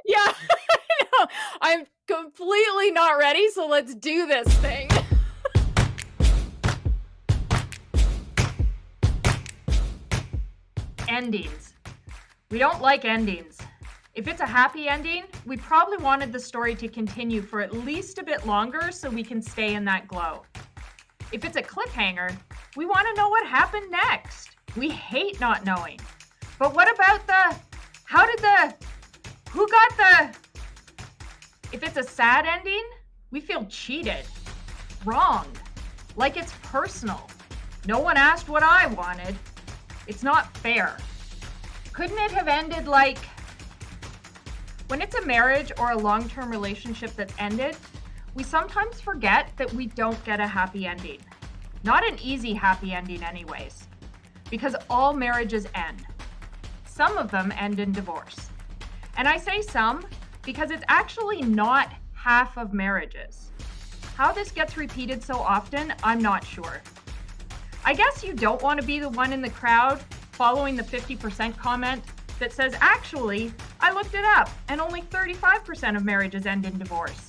Yeah, I know. I'm completely not ready, so let's do this thing. Endings. We don't like endings. If it's a happy ending, we probably wanted the story to continue for at least a bit longer so we can stay in that glow. If it's a cliffhanger, we want to know what happened next. We hate not knowing. But what about who got the... If it's a sad ending, we feel cheated, wronged, like it's personal. No one asked what I wanted. It's not fair. Couldn't it have ended like... When it's a marriage or a long-term relationship that's ended, we sometimes forget that we don't get a happy ending. Not an easy happy ending anyways, because all marriages end. Some of them end in divorce. And I say some because it's actually not half of marriages. How this gets repeated so often, I'm not sure. I guess you don't want to be the one in the crowd following the 50% comment that says, actually, I looked it up and only 35% of marriages end in divorce.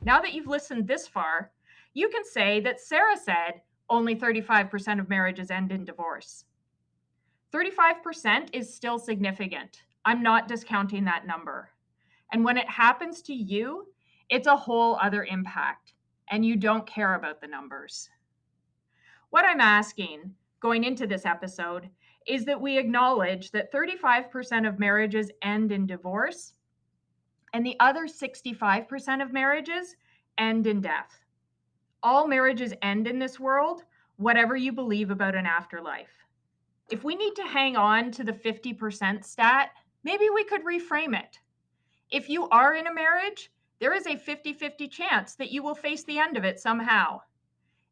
Now that you've listened this far, you can say that Sarah said only 35% of marriages end in divorce. 35% is still significant. I'm not discounting that number. And when it happens to you, it's a whole other impact, and you don't care about the numbers. What I'm asking going into this episode is that we acknowledge that 35% of marriages end in divorce, and the other 65% of marriages end in death. All marriages end in this world, whatever you believe about an afterlife. If we need to hang on to the 50% stat, maybe we could reframe it. If you are in a marriage, there is a 50-50 chance that you will face the end of it somehow.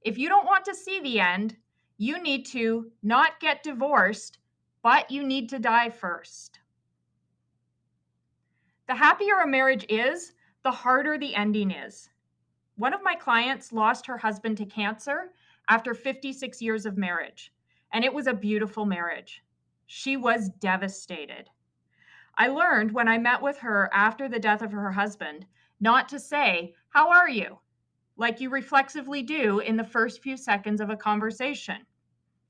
If you don't want to see the end, you need to not get divorced, but you need to die first. The happier a marriage is, the harder the ending is. One of my clients lost her husband to cancer after 56 years of marriage, and it was a beautiful marriage. She was devastated. I learned when I met with her after the death of her husband not to say, "How are you?" like you reflexively do in the first few seconds of a conversation.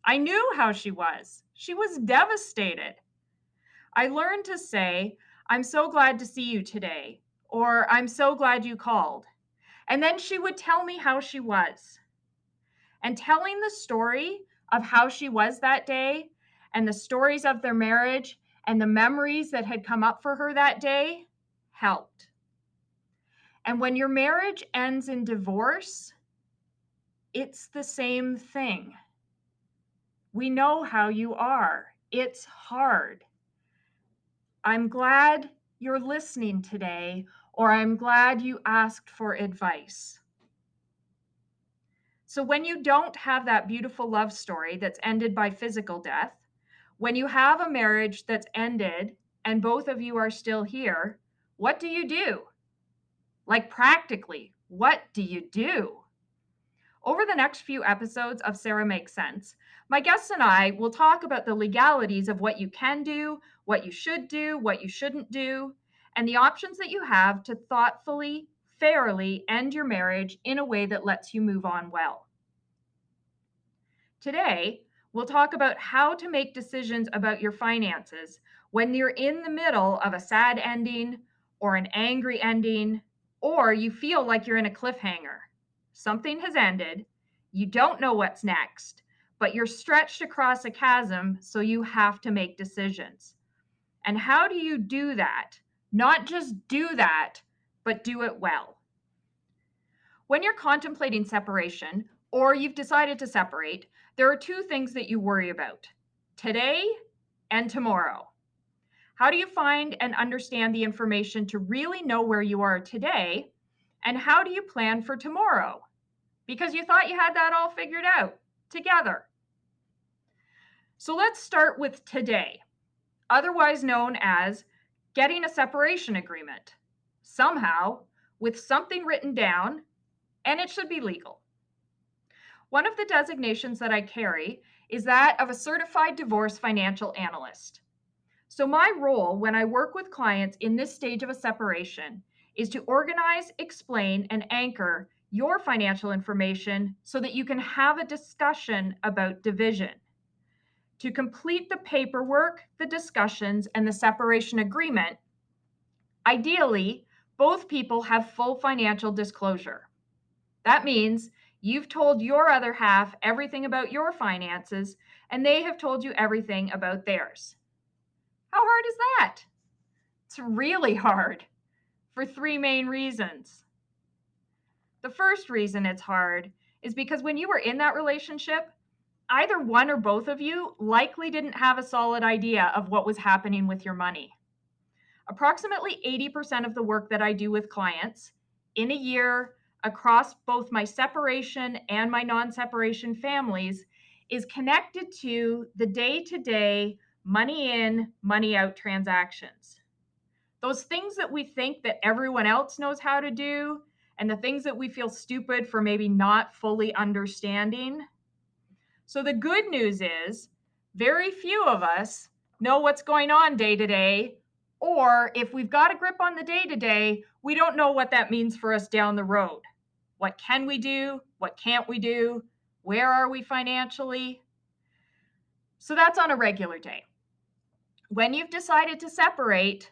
I knew how she was. She was devastated. I learned to say, "I'm so glad to see you today," or "I'm so glad you called." And then she would tell me how she was. And telling the story of how she was that day and the stories of their marriage and the memories that had come up for her that day helped. And when your marriage ends in divorce, it's the same thing. We know how you are. It's hard. I'm glad you're listening today, or I'm glad you asked for advice. So when you don't have that beautiful love story that's ended by physical death, when you have a marriage that's ended and both of you are still here, what do you do? Like practically, what do you do? Over the next few episodes of SARA Makes Sense, my guests and I will talk about the legalities of what you can do, what you should do, what you shouldn't do, and the options that you have to thoughtfully, fairly end your marriage in a way that lets you move on well. Today, we'll talk about how to make decisions about your finances when you're in the middle of a sad ending or an angry ending, or you feel like you're in a cliffhanger. Something has ended, you don't know what's next, but you're stretched across a chasm, so you have to make decisions. And how do you do that? Not just do that, but do it well. When you're contemplating separation, or you've decided to separate, there are two things that you worry about: today and tomorrow. How do you find and understand the information to really know where you are today? And how do you plan for tomorrow? Because you thought you had that all figured out together. So let's start with today, otherwise known as getting a separation agreement, somehow with something written down, and it should be legal. One of the designations that I carry is that of a certified divorce financial analyst. So my role when I work with clients in this stage of a separation is to organize, explain, and anchor your financial information so that you can have a discussion about division. To complete the paperwork, the discussions, and the separation agreement, ideally, both people have full financial disclosure. That means you've told your other half everything about your finances, and they have told you everything about theirs. How hard is that? It's really hard for three main reasons. The first reason it's hard is because when you were in that relationship, either one or both of you likely didn't have a solid idea of what was happening with your money. Approximately 80% of the work that I do with clients in a year across both my separation and my non-separation families is connected to the day-to-day money in, money out transactions. Those things that we think that everyone else knows how to do, and the things that we feel stupid for maybe not fully understanding. So the good news is very few of us know what's going on day to day, or if we've got a grip on the day to day, we don't know what that means for us down the road. What can we do? What can't we do? Where are we financially? So that's on a regular day. When you've decided to separate,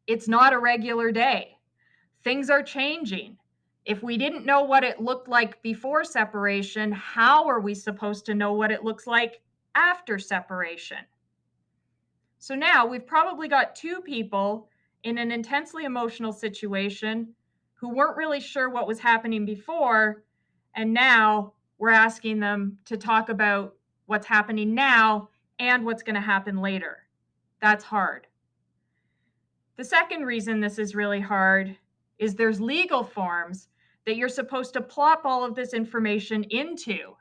it's not a regular day. Things are changing. If we didn't know what it looked like before separation, how are we supposed to know what it looks like after separation? So now we've probably got two people in an intensely emotional situation who weren't really sure what was happening before, and now we're asking them to talk about what's happening now and what's going to happen later. That's hard. The second reason this is really hard is there's legal forms that you're supposed to plop all of this information into.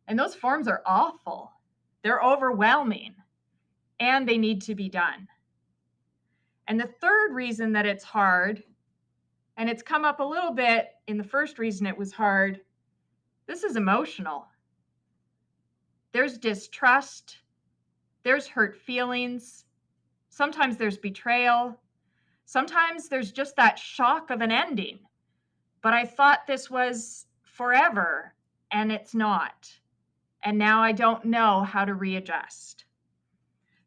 And those forms are awful. They're overwhelming, and they need to be done. And the third reason that it's hard, and it's come up a little bit in the first reason it was hard, this is emotional. There's distrust, there's hurt feelings, sometimes there's betrayal, sometimes there's just that shock of an ending. But I thought this was forever, and it's not. And now I don't know how to readjust.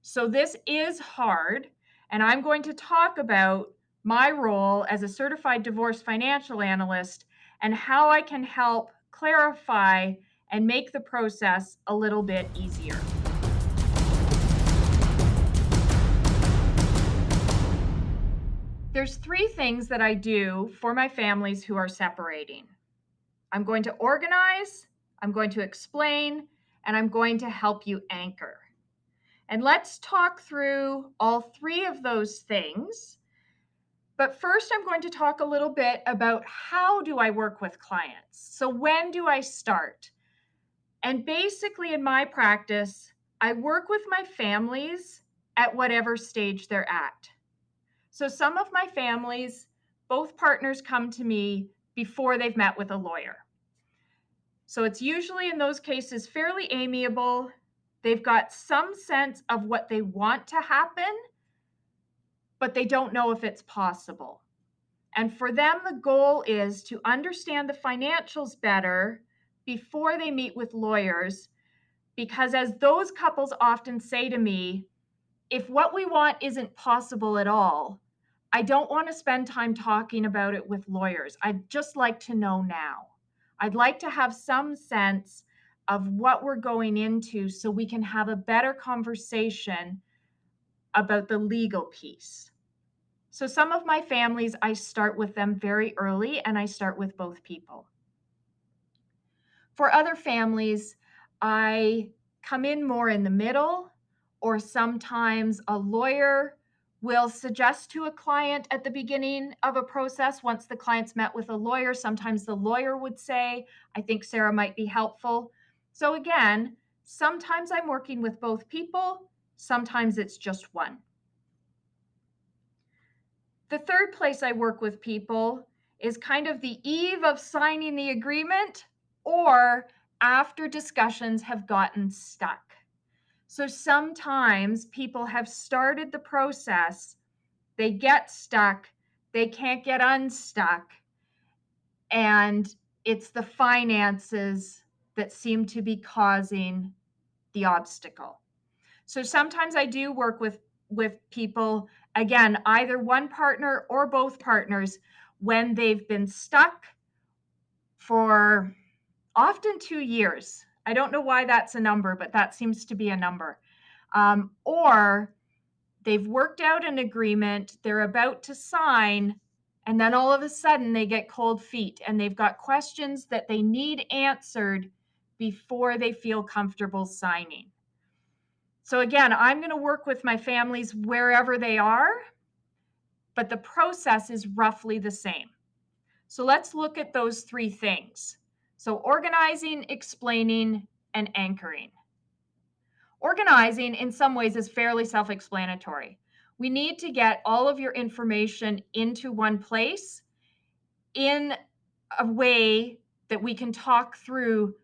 So this is hard, and I'm going to talk about my role as a certified divorce financial analyst and how I can help clarify and make the process a little bit easier. There's three things that I do for my families who are separating. I'm going to organize, I'm going to explain, and I'm going to help you anchor. And let's talk through all three of those things. But first, I'm going to talk a little bit about how do I work with clients? So when do I start? And basically in my practice, I work with my families at whatever stage they're at. So some of my families, both partners come to me before they've met with a lawyer. So it's usually in those cases fairly amiable. They've got some sense of what they want to happen, but they don't know if it's possible. And for them, the goal is to understand the financials better before they meet with lawyers, because as those couples often say to me, if what we want isn't possible at all, I don't want to spend time talking about it with lawyers. I'd just like to know now. I'd like to have some sense of what we're going into so we can have a better conversation about the legal piece. So some of my families, I start with them very early, and I start with both people. For other families, I come in more in the middle, or sometimes a lawyer will suggest to a client at the beginning of a process, once the client's met with a lawyer, sometimes the lawyer would say, I think Sarah might be helpful. So again, sometimes I'm working with both people, sometimes it's just one. The third place I work with people is kind of the eve of signing the agreement or after discussions have gotten stuck. So sometimes people have started the process, they get stuck, they can't get unstuck, and it's the finances that seem to be causing the obstacle. So sometimes I do work with people, again, either one partner or both partners, when they've been stuck for often 2 years. I don't know why that's a number, but that seems to be a number. Or they've worked out an agreement, they're about to sign, and then all of a sudden they get cold feet and they've got questions that they need answered before they feel comfortable signing. So again, I'm going to work with my families wherever they are, but the process is roughly the same. So let's look at those 3 things. So organizing, explaining, and anchoring. Organizing in some ways is fairly self-explanatory. We need to get all of your information into one place in a way that we can talk through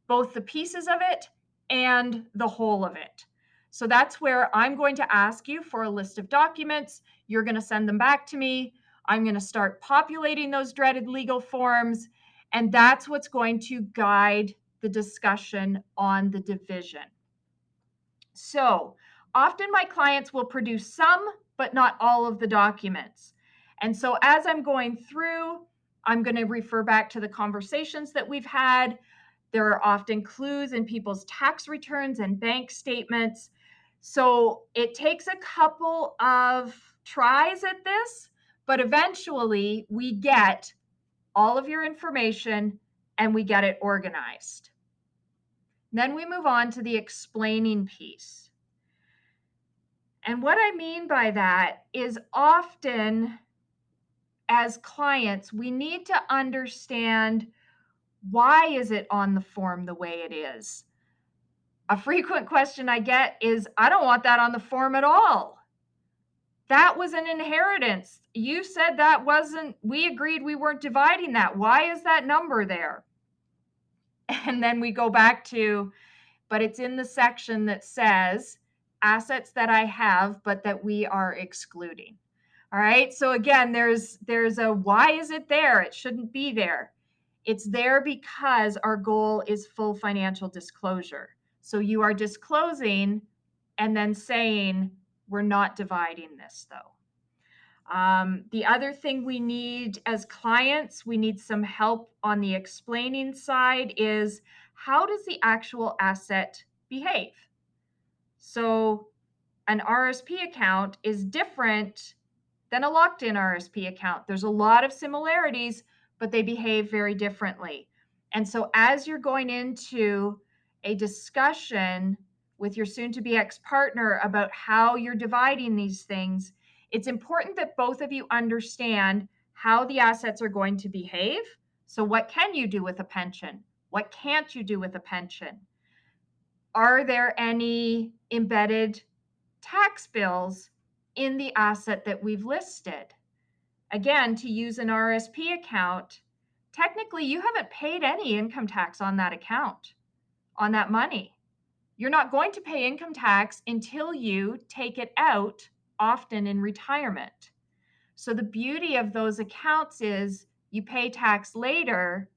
both the pieces of it and the whole of it. So that's where I'm going to ask you for a list of documents. You're going to send them back to me. I'm going to start populating those dreaded legal forms. And that's what's going to guide the discussion on the division. So often my clients will produce some, but not all of the documents. And so as I'm going through, I'm going to refer back to the conversations that we've had. There are often clues in people's tax returns and bank statements. So it takes a couple of tries at this, but eventually we get all of your information and we get it organized. Then we move on to the explaining piece. And what I mean by that is often as clients, we need to understand, why is it on the form the way it is? A frequent question I get is, I don't want that on the form at all. That was an inheritance. You said that wasn't, we agreed we weren't dividing that. Why is that number there? And then we go back to, but it's in the section that says assets that I have, but that we are excluding. All right. So again, there's a, why is it there? It shouldn't be there. It's there because our goal is full financial disclosure. So you are disclosing and then saying, we're not dividing this though. The other thing we need as clients, we need some help on the explaining side, is how does the actual asset behave? So an RSP account is different than a locked-in RSP account. There's a lot of similarities, but they behave very differently. And so as you're going into a discussion with your soon-to-be ex-partner about how you're dividing these things, it's important that both of you understand how the assets are going to behave. So what can you do with a pension? What can't you do with a pension? Are there any embedded tax bills in the asset that we've listed? Again, to use an RSP account, technically you haven't paid any income tax on that account, on that money. You're not going to pay income tax until you take it out, often in retirement. So the beauty of those accounts is you pay tax later,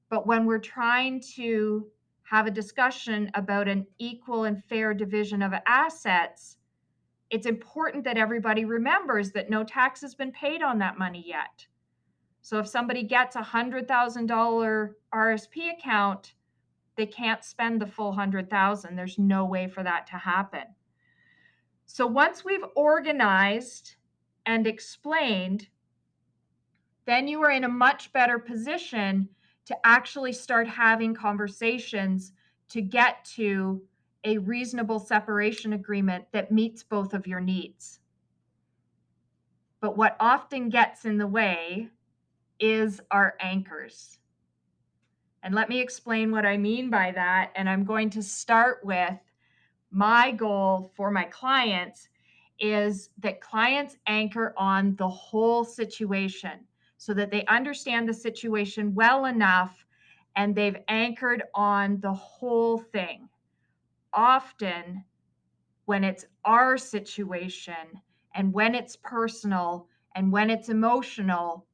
but when we're trying to have a discussion about an equal and fair division of assets, it's important that everybody remembers that no tax has been paid on that money yet. So if somebody gets a $100,000 RSP account, they can't spend the full $100,000. There's no way for that to happen. So once we've organized and explained, then you are in a much better position to actually start having conversations to get to a reasonable separation agreement that meets both of your needs. But what often gets in the way is our anchors. And let me explain what I mean by that. And I'm going to start with my goal for my clients is that clients anchor on the whole situation so that they understand the situation well enough and they've anchored on the whole thing. Often when it's our situation and when it's personal and when it's emotional,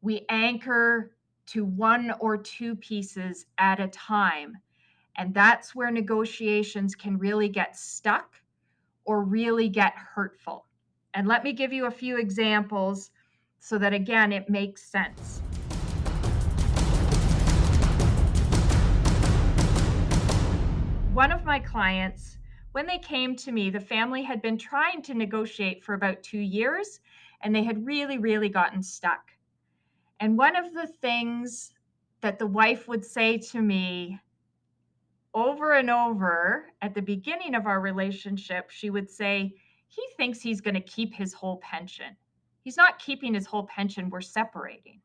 we anchor to one or two pieces at a time. And that's where negotiations can really get stuck or really get hurtful. And let me give you a few examples so that, again, it makes sense. One of my clients, when they came to me, the family had been trying to negotiate for about 2 years, and they had really, really gotten stuck. And one of the things that the wife would say to me over and over at the beginning of our relationship, she would say, he thinks he's going to keep his whole pension. He's not keeping his whole pension. We're separating.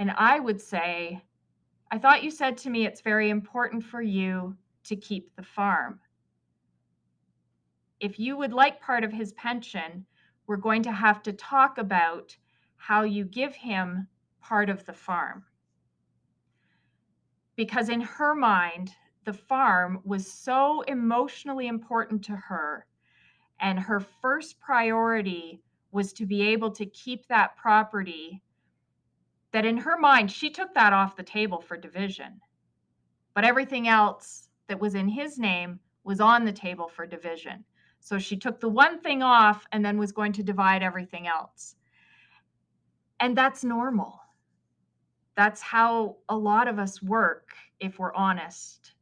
And I would say, I thought you said to me it's very important for you to keep the farm. If you would like part of his pension, we're going to have to talk about how you give him part of the farm. Because in her mind, the farm was so emotionally important to her, and her first priority was to be able to keep that property, that in her mind, she took that off the table for division. But everything else that was in his name was on the table for division. So she took the one thing off and then was going to divide everything else. And that's normal. That's how a lot of us work, if we're honest,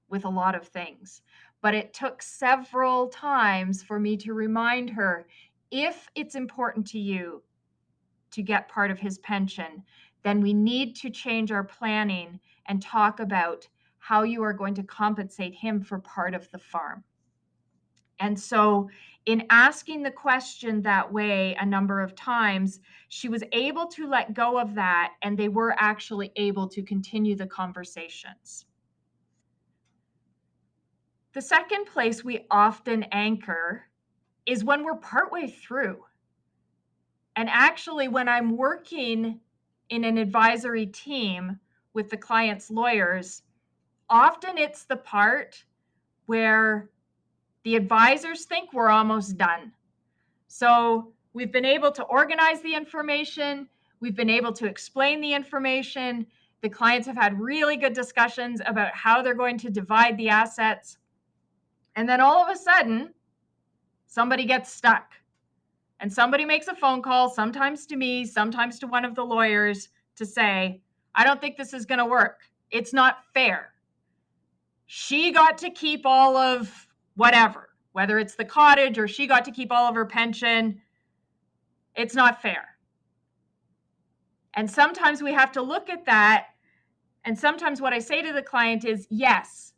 with a lot of things. But it took several times for me to remind her, if it's important to you to get part of his pension, then we need to change our planning and talk about how you are going to compensate him for part of the farm. And so in asking the question that way a number of times, she was able to let go of that, and they were actually able to continue the conversations. The second place we often anchor is when we're partway through. And actually, when I'm working in an advisory team with the client's lawyers, often it's the part where the advisors think we're almost done. So we've been able to organize the information. We've been able to explain the information. The clients have had really good discussions about how they're going to divide the assets. And then all of a sudden, somebody gets stuck. And somebody makes a phone call, sometimes to me, sometimes to one of the lawyers, to say, I don't think this is going to work. It's not fair. She got to keep all of whatever, whether it's the cottage or she got to keep all of her pension. It's not fair. And sometimes we have to look at that. And sometimes what I say to the client is, yes,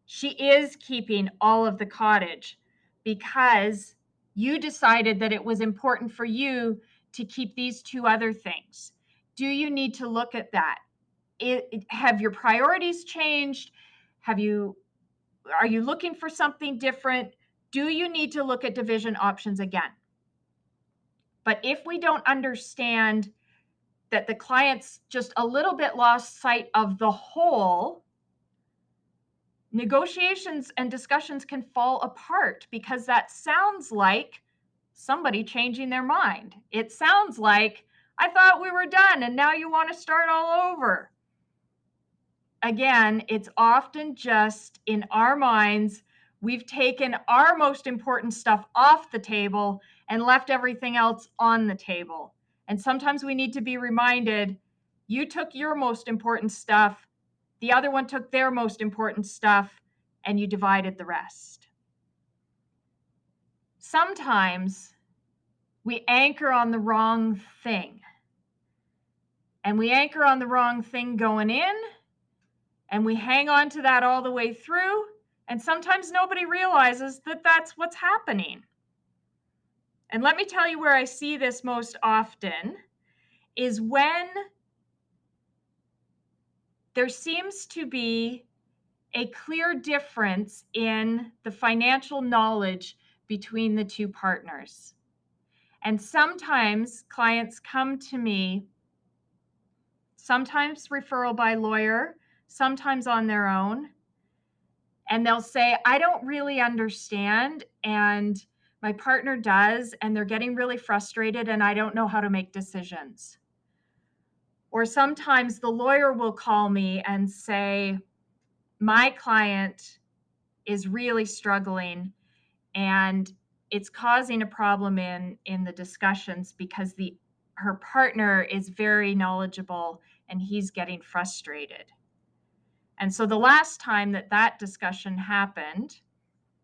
she is keeping all of the cottage because you decided that it was important for you to keep these two other things. Do you need to look at that? Have your priorities changed? Are you looking for something different? Do you need to look at division options again? But if we don't understand that the client's just a little bit lost sight of the whole, negotiations and discussions can fall apart because that sounds like somebody changing their mind. It sounds like, I thought we were done and now you want to start all over. Again, it's often just in our minds, we've taken our most important stuff off the table and left everything else on the table. And sometimes we need to be reminded, you took your most important stuff, the other one took their most important stuff, and you divided the rest. Sometimes we anchor on the wrong thing. And we anchor on the wrong thing going in, and we hang on to that all the way through. And sometimes nobody realizes that that's what's happening. And let me tell you where I see this most often is when there seems to be a clear difference in the financial knowledge between the two partners. And sometimes clients come to me, sometimes referral by lawyer, sometimes on their own. And they'll say, I don't really understand, and my partner does, and they're getting really frustrated, and I don't know how to make decisions. Or sometimes the lawyer will call me and say, my client is really struggling, and it's causing a problem in the discussions because her partner is very knowledgeable and he's getting frustrated. And so the last time that discussion happened,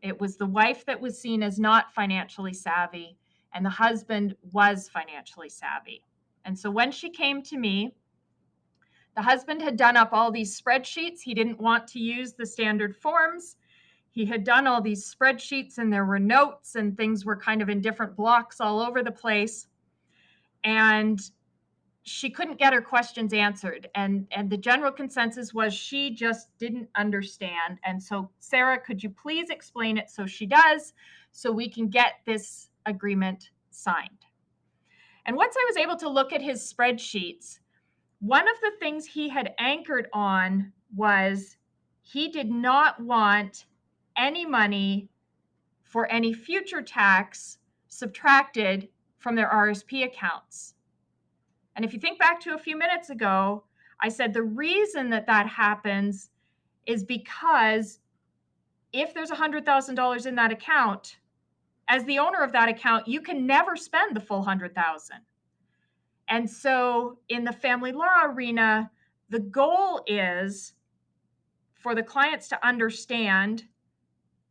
it was the wife that was seen as not financially savvy, and the husband was financially savvy. And so when she came to me, the husband had done up all these spreadsheets. He didn't want to use the standard forms. He had done all these spreadsheets, and there were notes, and things were kind of in different blocks all over the place. And she couldn't get her questions answered. And the general consensus was she just didn't understand. And so, Sarah, could you please explain it so she does, so we can get this agreement signed? And once I was able to look at his spreadsheets, one of the things he had anchored on was he did not want any money for any future tax subtracted from their RSP accounts. And if you think back to a few minutes ago, I said the reason that happens is because if there's $100,000 in that account, as the owner of that account, you can never spend the full $100,000. And so in the family law arena, the goal is for the clients to understand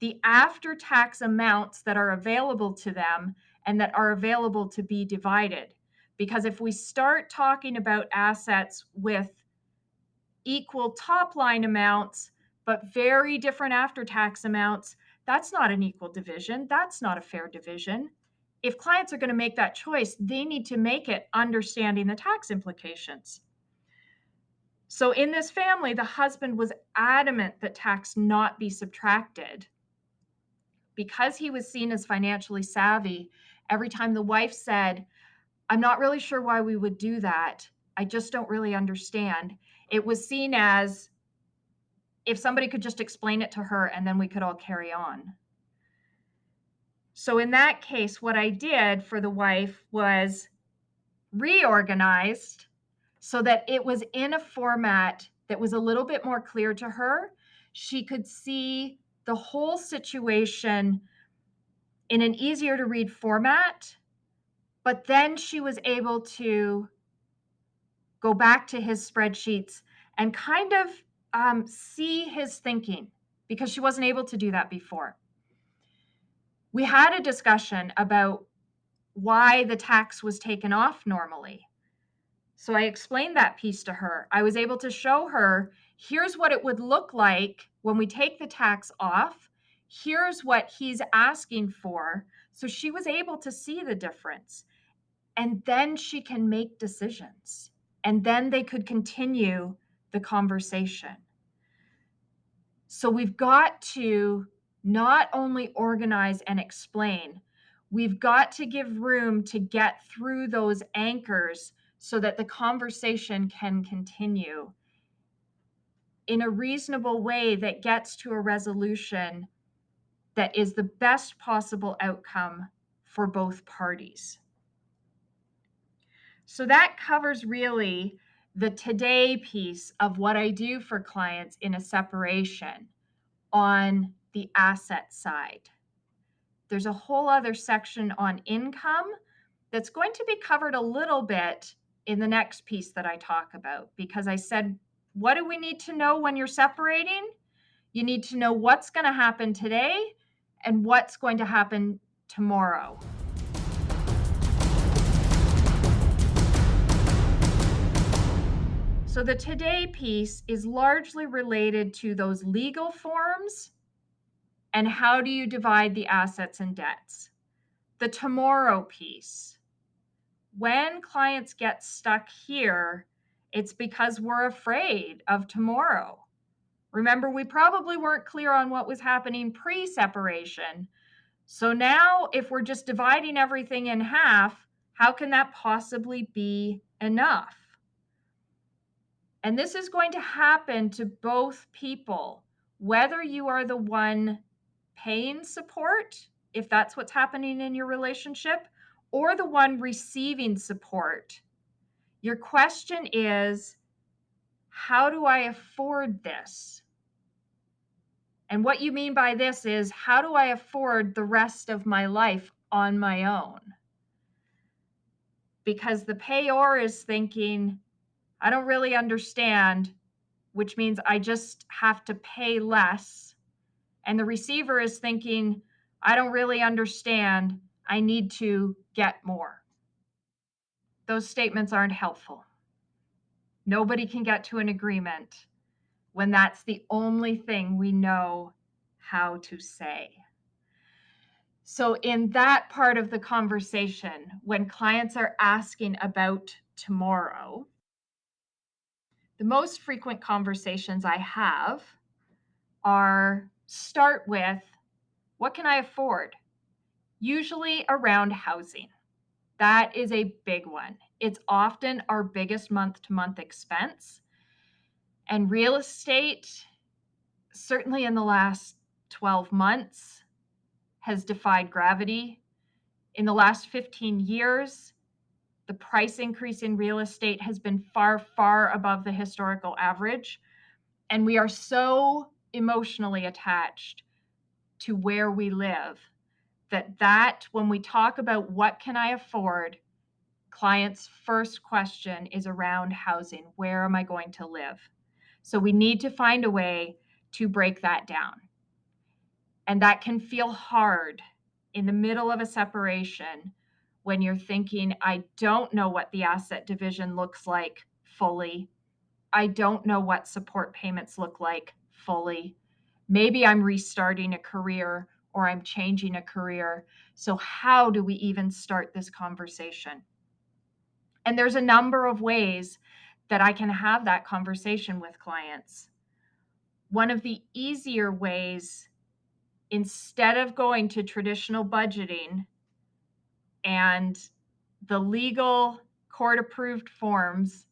the after-tax amounts that are available to them and that are available to be divided. Because if we start talking about assets with equal top-line amounts, but very different after-tax amounts, that's not an equal division. That's not a fair division. If clients are going to make that choice, they need to make it understanding the tax implications. So in this family, the husband was adamant that tax not be subtracted. Because he was seen as financially savvy, every time the wife said, I'm not really sure why we would do that, I just don't really understand, it was seen as if somebody could just explain it to her and then we could all carry on. So in that case, what I did for the wife was reorganized so that it was in a format that was a little bit more clear to her. She could see the whole situation in an easier to read format, but then she was able to go back to his spreadsheets and kind of see his thinking, because she wasn't able to do that before. We had a discussion about why the tax was taken off normally. So I explained that piece to her. I was able to show her, here's what it would look like when we take the tax off. Here's what he's asking for. So she was able to see the difference. And then she can make decisions. And then they could continue the conversation. So we've got to not only organize and explain, we've got to give room to get through those anchors so that the conversation can continue in a reasonable way that gets to a resolution that is the best possible outcome for both parties. So that covers really the today piece of what I do for clients in a separation on the asset side. There's a whole other section on income that's going to be covered a little bit in the next piece that I talk about, because I said, what do we need to know when you're separating? You need to know what's going to happen today and what's going to happen tomorrow. So the today piece is largely related to those legal forms and how do you divide the assets and debts. The tomorrow piece, when clients get stuck here, it's because we're afraid of tomorrow. Remember, we probably weren't clear on what was happening pre-separation. So now if we're just dividing everything in half, how can that possibly be enough? And this is going to happen to both people. whether you are the one paying support, if that's what's happening in your relationship, or the one receiving support. Your question is, how do I afford this? And what you mean by this is, how do I afford the rest of my life on my own? Because the payor is thinking, I don't really understand, which means I just have to pay less. And the receiver is thinking, I don't really understand, I need to get more. Those statements aren't helpful. Nobody can get to an agreement when that's the only thing we know how to say. So in that part of the conversation, when clients are asking about tomorrow, the most frequent conversations I have are start with, what can I afford? Usually around housing. That is a big one. It's often our biggest month-to-month expense. And real estate, certainly in the last 12 months, has defied gravity. In the last 15 years, the price increase in real estate has been far, far above the historical average. And we are so emotionally attached to where we live that when we talk about what can I afford, clients' first question is around housing. Where am I going to live? So we need to find a way to break that down. And that can feel hard in the middle of a separation when you're thinking, I don't know what the asset division looks like fully. I don't know what support payments look like fully. Maybe I'm restarting a career or I'm changing a career. So how do we even start this conversation? And there's a number of ways that I can have that conversation with clients. One of the easier ways, instead of going to traditional budgeting and the legal court-approved forms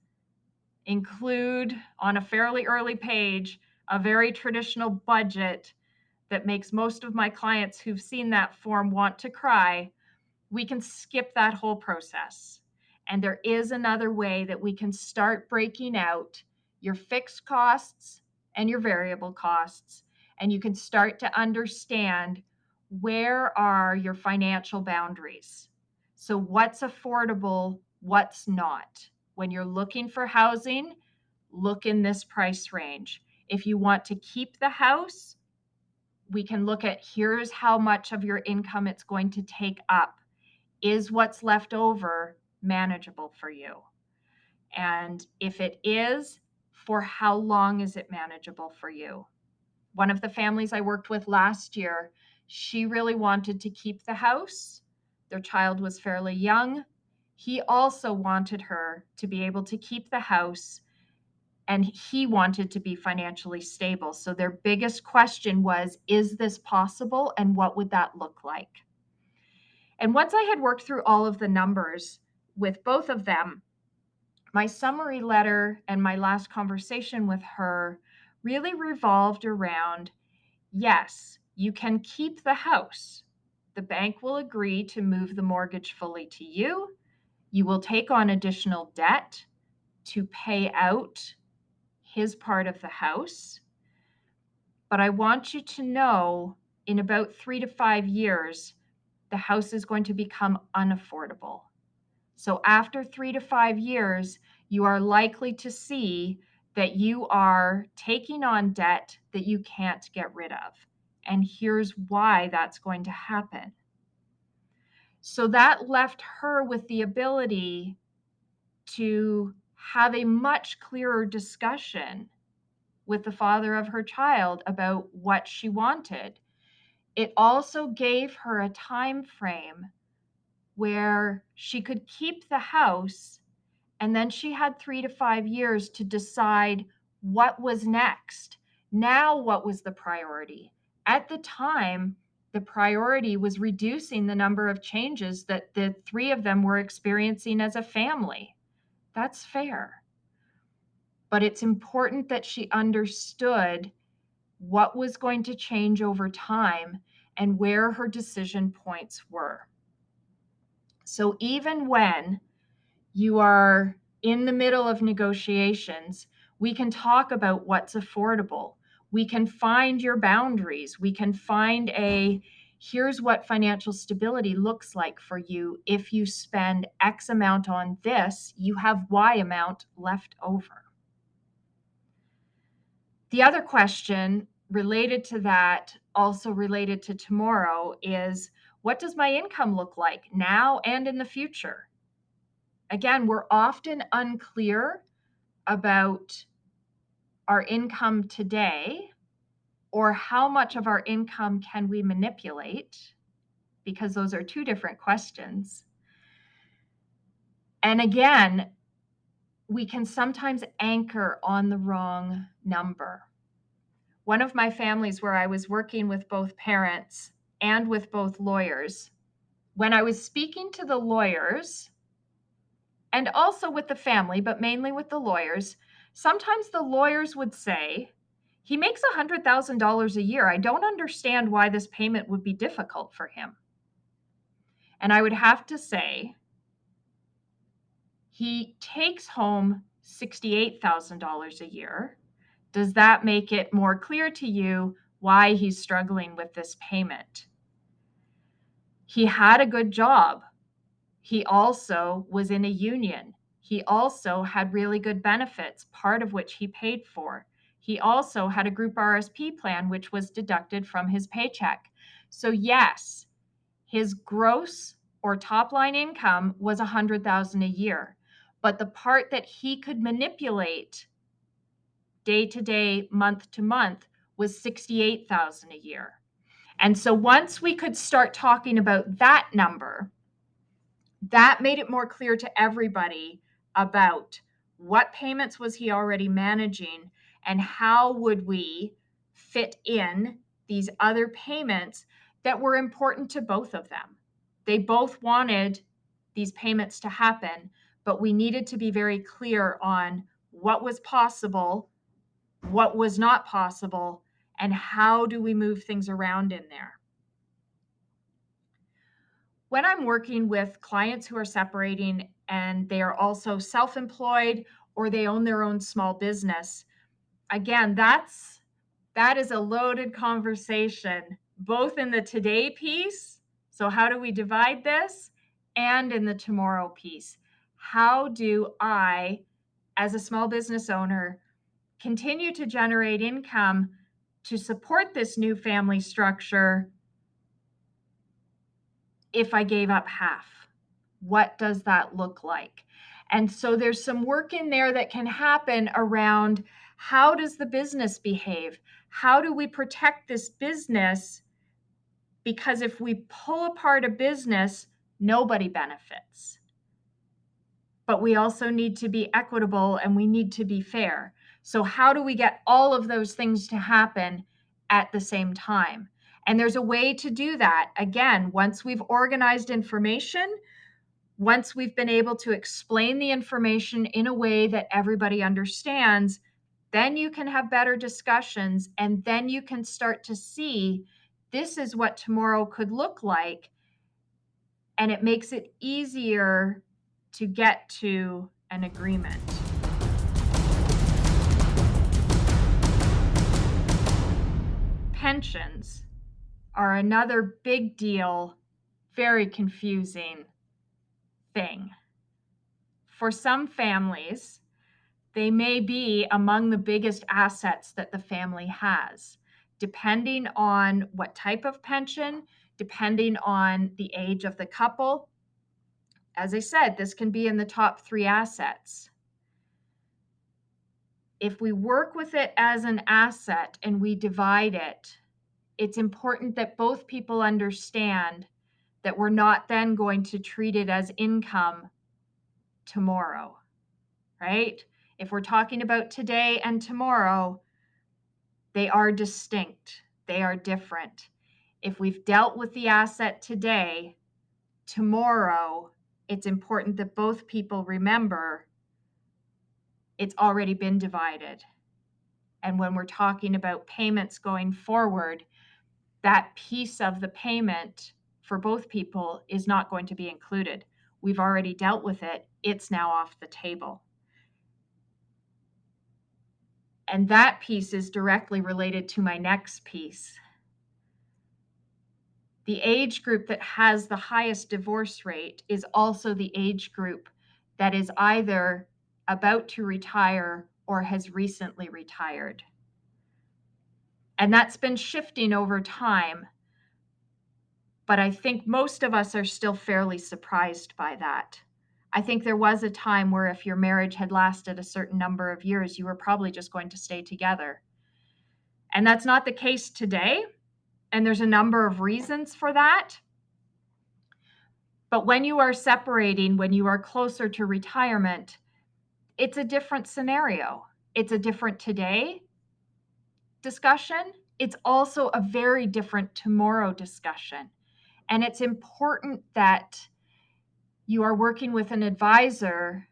include on a fairly early page a very traditional budget that makes most of my clients who've seen that form want to cry, we can skip that whole process. And there is another way that we can start breaking out your fixed costs and your variable costs, and you can start to understand where are your financial boundaries. So what's affordable, what's not. When you're looking for housing, look in this price range. If you want to keep the house, we can look at here's how much of your income it's going to take up. Is what's left over manageable for you? And if it is, for how long is it manageable for you? One of the families I worked with last year, she really wanted to keep the house. Their child was fairly young. He also wanted her to be able to keep the house, and he wanted to be financially stable. So their biggest question was, is this possible, and what would that look like? And once I had worked through all of the numbers with both of them, my summary letter and my last conversation with her really revolved around, yes, you can keep the house. The bank will agree to move the mortgage fully to you. You will take on additional debt to pay out his part of the house. But I want you to know in about 3 to 5 years, the house is going to become unaffordable. So after 3 to 5 years, you are likely to see that you are taking on debt that you can't get rid of. And here's why that's going to happen. So that left her with the ability to have a much clearer discussion with the father of her child about what she wanted. It also gave her a time frame where she could keep the house, and then she had 3 to 5 years to decide what was next. Now, what was the priority? At the time, the priority was reducing the number of changes that the three of them were experiencing as a family. That's fair. But it's important that she understood what was going to change over time, and where her decision points were. So even when you are in the middle of negotiations, we can talk about what's affordable. We can find your boundaries. We can find here's what financial stability looks like for you. If you spend X amount on this, you have Y amount left over. The other question related to that, also related to tomorrow, is what does my income look like now and in the future? Again, we're often unclear about our income today or how much of our income can we manipulate, because those are two different questions. And again, we can sometimes anchor on the wrong number. One of my families where I was working with both parents and with both lawyers, when I was speaking to the lawyers, and also with the family, but mainly with the lawyers, sometimes the lawyers would say, he makes $100,000 a year. I don't understand why this payment would be difficult for him. And I would have to say, he takes home $68,000 a year. Does that make it more clear to you why he's struggling with this payment? He had a good job. He also was in a union. He also had really good benefits, part of which he paid for. He also had a group RSP plan, which was deducted from his paycheck. So yes, his gross or top line income was $100,000 a year. But the part that he could manipulate day to day, month to month, was $68,000 a year. And so once we could start talking about that number, that made it more clear to everybody about what payments was he already managing and how would we fit in these other payments that were important to both of them. They both wanted these payments to happen, but we needed to be very clear on what was possible, what was not possible, and how do we move things around in there. When I'm working with clients who are separating and they are also self-employed or they own their own small business, again, that is a loaded conversation, both in the today piece, so how do we divide this, and in the tomorrow piece. How do I, as a small business owner, continue to generate income to support this new family structure if I gave up half? What does that look like? And so there's some work in there that can happen around how does the business behave? How do we protect this business? Because if we pull apart a business, nobody benefits. But we also need to be equitable and we need to be fair. So how do we get all of those things to happen at the same time? And there's a way to do that. Again, once we've organized information, once we've been able to explain the information in a way that everybody understands, then you can have better discussions and then you can start to see this is what tomorrow could look like. And it makes it easier to get to an agreement. Pensions are another big deal, very confusing thing. For some families, they may be among the biggest assets that the family has, depending on what type of pension, depending on the age of the couple. As I said, this can be in the top 3 assets. If we work with it as an asset and we divide it, it's important that both people understand that we're not then going to treat it as income tomorrow, right? If we're talking about today and tomorrow, they are distinct. They are different. If we've dealt with the asset today, tomorrow, it's important that both people remember it's already been divided. And when we're talking about payments going forward, that piece of the payment for both people is not going to be included. We've already dealt with it. It's now off the table. And that piece is directly related to my next piece. The age group that has the highest divorce rate is also the age group that is either about to retire or has recently retired. And that's been shifting over time, but I think most of us are still fairly surprised by that. I think there was a time where if your marriage had lasted a certain number of years, you were probably just going to stay together. And that's not the case today. And there's a number of reasons for that. But when you are separating, when you are closer to retirement, it's a different scenario. It's a different today discussion. It's also a very different tomorrow discussion. And it's important that you are working with an advisor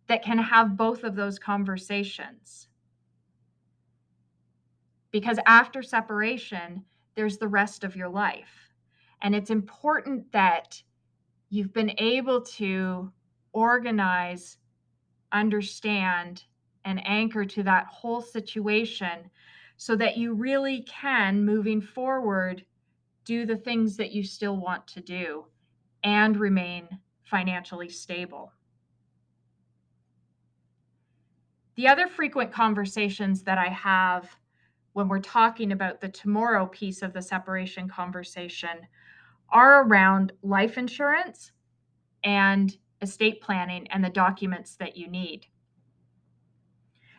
that can have both of those conversations. Because after separation, there's the rest of your life. And it's important that you've been able to organize, understand, and anchor to that whole situation so that you really can, moving forward, do the things that you still want to do and remain financially stable. The other frequent conversations that I have when we're talking about the tomorrow piece of the separation conversation are around life insurance and estate planning and the documents that you need.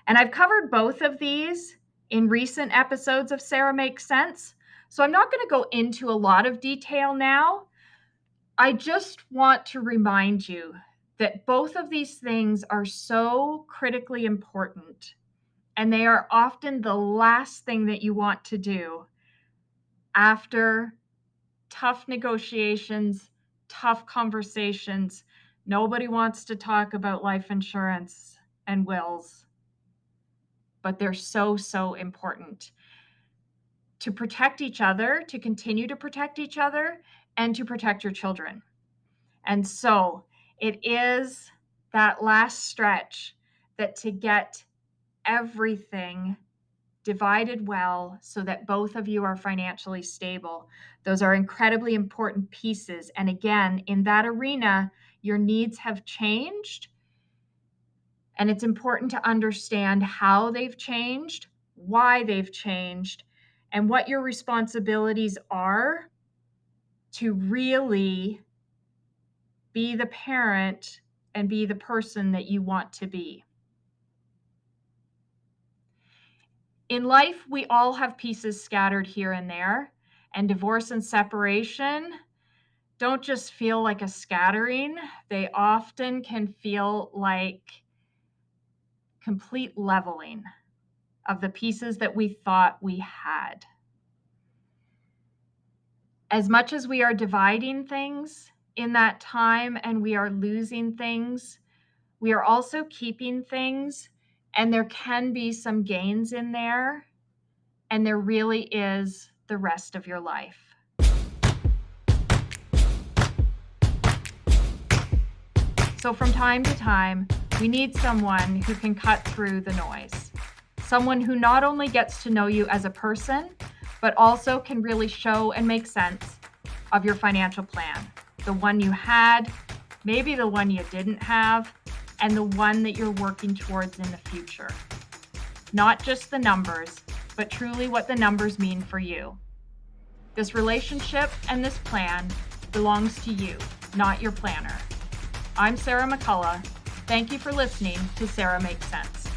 And I've covered both of these in recent episodes of SARA Makes Sense, so I'm not going to go into a lot of detail now. I just want to remind you that both of these things are so critically important, and they are often the last thing that you want to do after tough negotiations, tough conversations. Nobody wants to talk about life insurance and wills, but they're so, so important to protect each other, to continue to protect each other, and to protect your children. And so it is that last stretch that to get everything divided well so that both of you are financially stable. Those are incredibly important pieces. And again, in that arena, your needs have changed. And it's important to understand how they've changed, why they've changed, and what your responsibilities are to really be the parent and be the person that you want to be. In life, we all have pieces scattered here and there, and divorce and separation don't just feel like a scattering. They often can feel like complete leveling of the pieces that we thought we had. As much as we are dividing things in that time and we are losing things, we are also keeping things. And there can be some gains in there, and there really is the rest of your life. So from time to time, we need someone who can cut through the noise. Someone who not only gets to know you as a person, but also can really show and make sense of your financial plan. The one you had, maybe the one you didn't have, and the one that you're working towards in the future. Not just the numbers, but truly what the numbers mean for you. This relationship and this plan belongs to you, not your planner. I'm Sarah McCullough. Thank you for listening to SARA Makes Sense.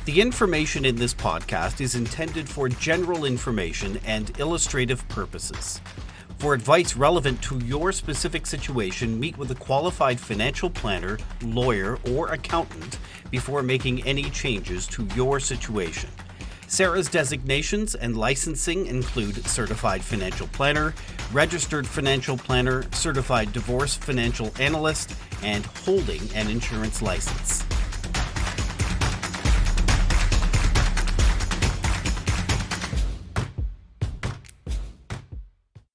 The information in this podcast is intended for general information and illustrative purposes. For advice relevant to your specific situation, meet with a qualified financial planner, lawyer, or accountant before making any changes to your situation. SARA's designations and licensing include Certified Financial Planner, Registered Financial Planner, Certified Divorce Financial Analyst, and holding an insurance license.